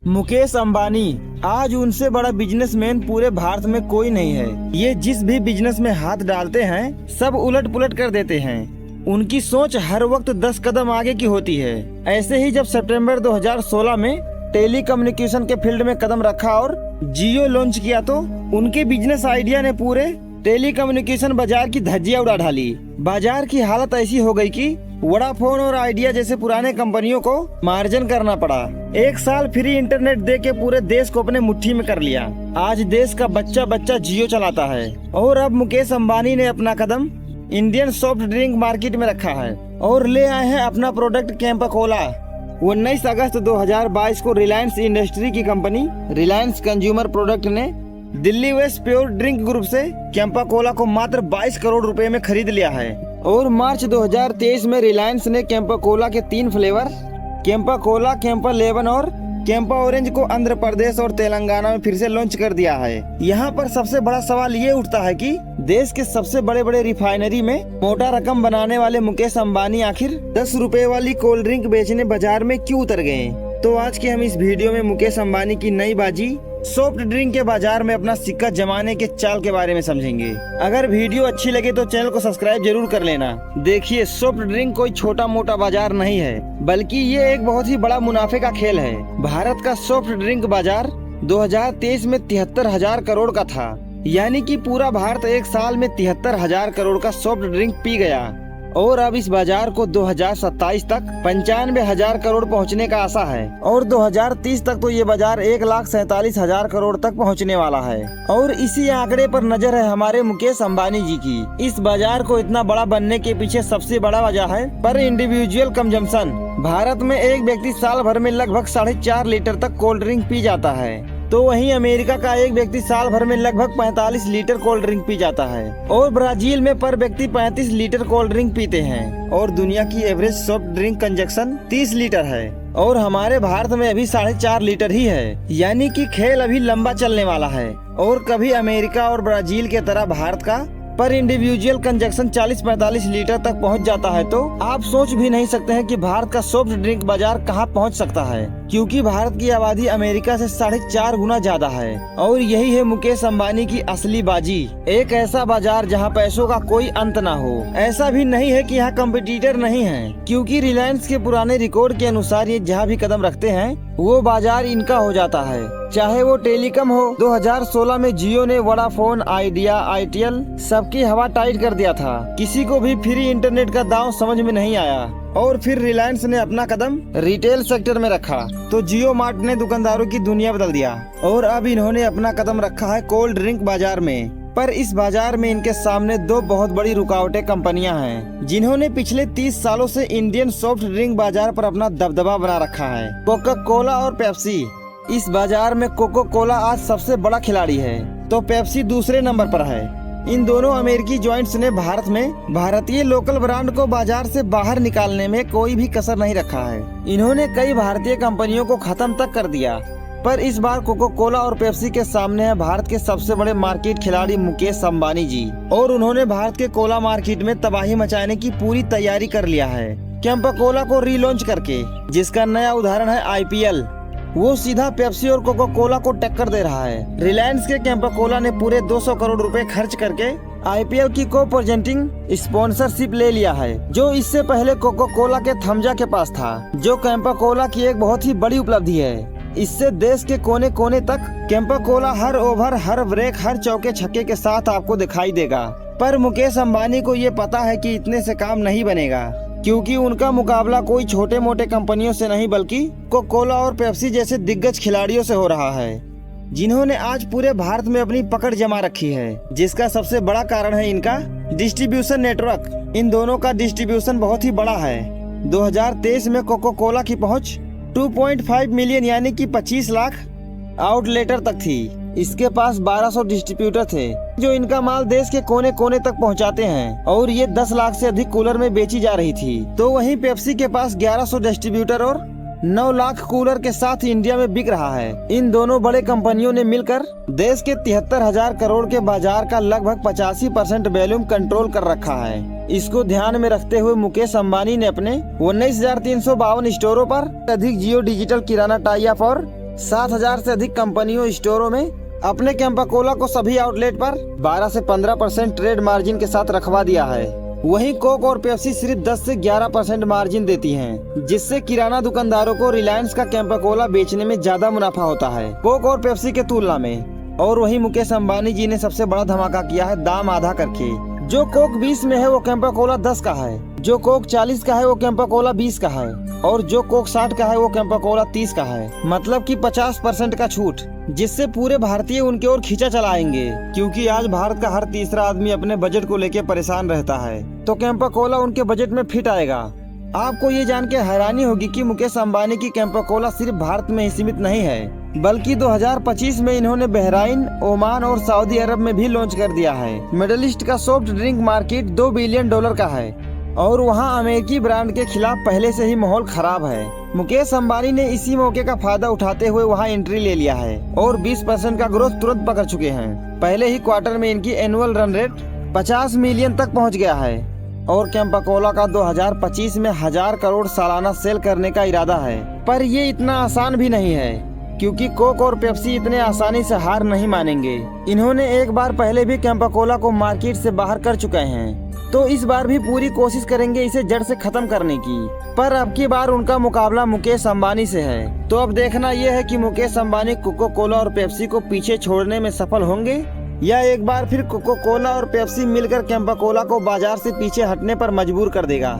मुकेश अंबानी आज उनसे बड़ा बिजनेसमैन पूरे भारत में कोई नहीं है। ये जिस भी बिजनेस में हाथ डालते हैं सब उलट पुलट कर देते हैं। उनकी सोच हर वक्त 10 कदम आगे की होती है। ऐसे ही जब सितंबर 2016 में टेली कम्युनिकेशन के फील्ड में कदम रखा और जियो लॉन्च किया तो उनके बिजनेस आइडिया ने पूरे टेली कम्युनिकेशन बाजार की धज्जियां उड़ा डाली। बाजार की हालत ऐसी हो गई कि वोडाफोन और आइडिया जैसे पुराने कंपनियों को मार्जिन करना पड़ा। 1 साल फ्री इंटरनेट दे के पूरे देश को अपने मुट्ठी में कर लिया। आज देश का बच्चा बच्चा जियो चलाता है और अब मुकेश अंबानी ने अपना कदम इंडियन सॉफ्ट ड्रिंक मार्केट में रखा है और ले आए हैं अपना प्रोडक्ट कैंपा कोला। 19 अगस्त 2022 को रिलायंस इंडस्ट्री की कंपनी रिलायंस कंज्यूमर प्रोडक्ट ने Delhi west pure drink group से कैंपा कोला को मात्र 22 करोड़ रुपए में खरीद लिया है। और मार्च 2023 में रिलायंस ने कैंपा कोला के 3 flavour Campa Cola, Campa lemon और कैंपा ऑरेंज को आंध्र प्रदेश और तेलंगाना में फिर से लॉन्च कर दिया है। यहाँ पर सबसे बड़ा सवाल ये उठता है कि देश के सबसे बड़े बड़े रिफाइनरी में मोटा रकम बनाने वाले मुकेश अंबानी आखिर 10 रुपए वाली कोल्ड ड्रिंक बेचने बाजार में क्यों उतर गए। तो आज के हम इस वीडियो में मुकेश अंबानी की नई बाजी सॉफ्ट ड्रिंक के बाजार में अपना सिक्का जमाने के चाल के बारे में समझेंगे। अगर वीडियो अच्छी लगे तो चैनल को सब्सक्राइब जरूर कर लेना। देखिए, सॉफ्ट ड्रिंक कोई छोटा मोटा बाजार नहीं है, बल्कि ये एक बहुत ही बड़ा मुनाफे का खेल है। भारत का सॉफ्ट ड्रिंक बाजार 2023 में 73,000 करोड़ का था, यानी कि पूरा भारत 1 साल में 73,000 करोड़ का सॉफ्ट ड्रिंक पी गया। और अब इस बाजार को 2027 तक 95,000 करोड़ पहुंचने का आशा है और 2030 तक तो ये बाजार 1,47,000 करोड़ तक पहुंचने वाला है। और इसी आंकड़े पर नजर है हमारे मुकेश अंबानी जी की। इस बाजार को इतना बड़ा बनने के पीछे सबसे बड़ा वजह है पर इंडिविजुअल कंजम्पशन। भारत में एक व्यक्ति साल भर में लगभग 4.5 लीटर तक कोल्ड ड्रिंक पी जाता है, तो वहीं अमेरिका का एक व्यक्ति साल भर में लगभग 45 लीटर कोल्ड ड्रिंक पी जाता है और ब्राजील में पर व्यक्ति 35 लीटर कोल्ड ड्रिंक पीते हैं। और दुनिया की average soft drink conjunction 30 litre है और हमारे भारत में अभी 4.5 लीटर ही है, यानी कि खेल अभी लंबा चलने वाला है। और कभी अमेरिका और ब्राजील के तरह भारत का पर इंडिविजुअल कंजक्शन 40-45 लीटर तक पहुंच जाता है तो आप सोच भी नहीं सकते हैं कि भारत का सॉफ्ट ड्रिंक बाजार कहां पहुंच सकता है, क्योंकि भारत की आबादी अमेरिका से 4.5 गुना ज्यादा है। और यही है मुकेश अंबानी की असली बाजी, एक ऐसा बाजार जहां पैसों का कोई अंत ना हो। ऐसा भी नहीं है कि यहाँ कंपटीटर नहीं है, क्योंकि रिलायंस के पुराने रिकॉर्ड के अनुसार ये जहाँ भी कदम रखते हैं वो बाजार इनका हो जाता है। चाहे वो टेलीकॉम हो, 2016 में जियो ने वोडाफोन, आइडिया, आईटीएल सबकी हवा टाइट कर दिया था। किसी को भी फ्री इंटरनेट का दांव समझ में नहीं आया और फिर रिलायंस ने अपना कदम रिटेल सेक्टर में रखा तो जियो मार्ट ने दुकानदारों की दुनिया बदल दिया। और अब इन्होंने अपना कदम रखा है कोल्ड ड्रिंक बाजार में। पर इस बाजार में इनके सामने 2 बहुत बड़ी रुकावटें कंपनियां हैं, जिन्होंने पिछले 30 सालों से इंडियन सॉफ्ट ड्रिंक बाजार पर अपना दबदबा बना रखा है, कोका कोला और पेप्सी। इस बाजार में कोका कोला आज सबसे बड़ा खिलाड़ी है तो पेप्सी दूसरे नंबर पर है। इन दोनों अमेरिकी जॉइंट्स ने भारत में भारतीय लोकल ब्रांड को बाजार से बाहर निकालने में कोई भी कसर नहीं रखा है। इन्होंने कई भारतीय कंपनियों को खत्म तक कर दिया। पर इस बार कोका कोला और पेप्सी के सामने है भारत के सबसे बड़े मार्केट खिलाड़ी मुकेश अंबानी जी, और उन्होंने भारत के कोला मार्केट में तबाही मचाने की पूरी तैयारी कर लिया है कैंपा कोला को रीलॉन्च करके, जिसका नया उदाहरण है आईपीएल। वो सीधा पेप्सी और कोका कोला को टक्कर दे रहा है। रिलायंस के कैंपा कोला ने पूरे 200 करोड़ रुपए खर्च करके आईपीएल की को प्रेजेंटिंग स्पॉन्सरशिप ले लिया है, जो इससे पहले कोका कोला के थम्जा के पास था, जो कैंपा कोला की एक बहुत ही बड़ी उपलब्धि है। इससे देश के कोने कोने तक कैंपा कोला हर ओवर, हर ब्रेक, हर चौके छक्के के साथ आपको दिखाई देगा। पर मुकेश अंबानी को ये पता है कि इतने से काम नहीं बनेगा, क्योंकि उनका मुकाबला कोई छोटे मोटे कंपनियों से नहीं बल्कि कोका कोला और पेप्सी जैसे दिग्गज खिलाड़ियों से हो रहा है, जिन्होंने आज पूरे भारत में अपनी पकड़ जमा रखी है। जिसका सबसे बड़ा कारण है इनका डिस्ट्रीब्यूशन नेटवर्क। इन दोनों का डिस्ट्रीब्यूशन बहुत ही बड़ा है। 2023 में कोका कोला की पहुंच 2.5 मिलियन यानी कि 25 लाख आउटलेटर तक थी। इसके पास 1200 डिस्ट्रीब्यूटर थे जो इनका माल देश के कोने कोने तक पहुंचाते हैं, और ये 10 लाख से अधिक कूलर में बेची जा रही थी। तो वहीं पेप्सी के पास 1100 डिस्ट्रीब्यूटर और 9 लाख कूलर के साथ इंडिया में बिक रहा है। इन दोनों बड़े कंपनियों ने मिलकर देश के 73,000 करोड़ के बाजार का लगभग 85% वॉल्यूम कंट्रोल कर रखा है। इसको ध्यान में रखते हुए मुकेश अंबानी ने अपने 19,352 स्टोरों पर अधिक जियो डिजिटल किराना टाई अप और 7,000 से अधिक कंपनियों स्टोरों में अपने कैंपा कोला को सभी आउटलेट पर 12 से 15% ट्रेड मार्जिन के साथ रखवा दिया है। वहीं कोक और पेप्सी सिर्फ 10 से 11% मार्जिन देती हैं, जिससे किराना दुकानदारों को रिलायंस का कैंपा कोला बेचने में ज्यादा मुनाफा होता है कोक और पेप्सी के तुलना में। और वहीं मुकेश अंबानी जी ने सबसे बड़ा धमाका किया है दाम आधा करके। जो कोक 20 में है वो कैंपा कोला 10 का है, जो कोक 40 का है वो कैंपा कोला 20 का है, और जो कोक 60 का है वो कैंपा कोला 30 का है। मतलब कि 50% का छूट, जिससे पूरे भारतीय उनके ओर खींचा चलाएंगे, क्योंकि आज भारत का हर तीसरा आदमी अपने बजट को लेकर परेशान रहता है, तो कैंपा कोला उनके बजट में फिट आएगा। आपको ये जान के हैरानी होगी कि मुकेश अंबानी की कैंपा कोला सिर्फ भारत में ही सीमित नहीं है, बल्कि 2025 में इन्होंने बहराइन, ओमान और सऊदी अरब में भी लॉन्च कर दिया है। मिडिल ईस्ट का सॉफ्ट ड्रिंक मार्केट $2 बिलियन का है और वहां अमेरिकी ब्रांड के खिलाफ पहले से ही माहौल खराब है। मुकेश अंबानी ने इसी मौके का फायदा उठाते हुए वहां एंट्री ले लिया है और 20% का ग्रोथ तुरंत पकड़ चुके हैं। पहले ही क्वार्टर में इनकी एनुअल रन रेट 50 मिलियन तक पहुंच गया है और कैंपा कोला का 2025 में 1000 करोड़ सालाना सेल करने का इरादा है। पर ये इतना आसान भी नहीं है, क्योंकि कोक और पेप्सी इतने आसानी से हार नहीं मानेंगे। इन्होंने एक बार पहले भी कैंपा कोला को मार्केट से बाहर कर चुके हैं, तो इस बार भी पूरी कोशिश करेंगे इसे जड़ से खत्म करने की। पर अब की बार उनका मुकाबला मुकेश अंबानी से है। तो अब देखना यह है कि मुकेश अंबानी कोको कोला और पेप्सी को पीछे छोड़ने में सफल होंगे या एक बार फिर कोको कोला और पेप्सी मिलकर कैंपा कोला को बाजार से पीछे हटने पर मजबूर कर देगा।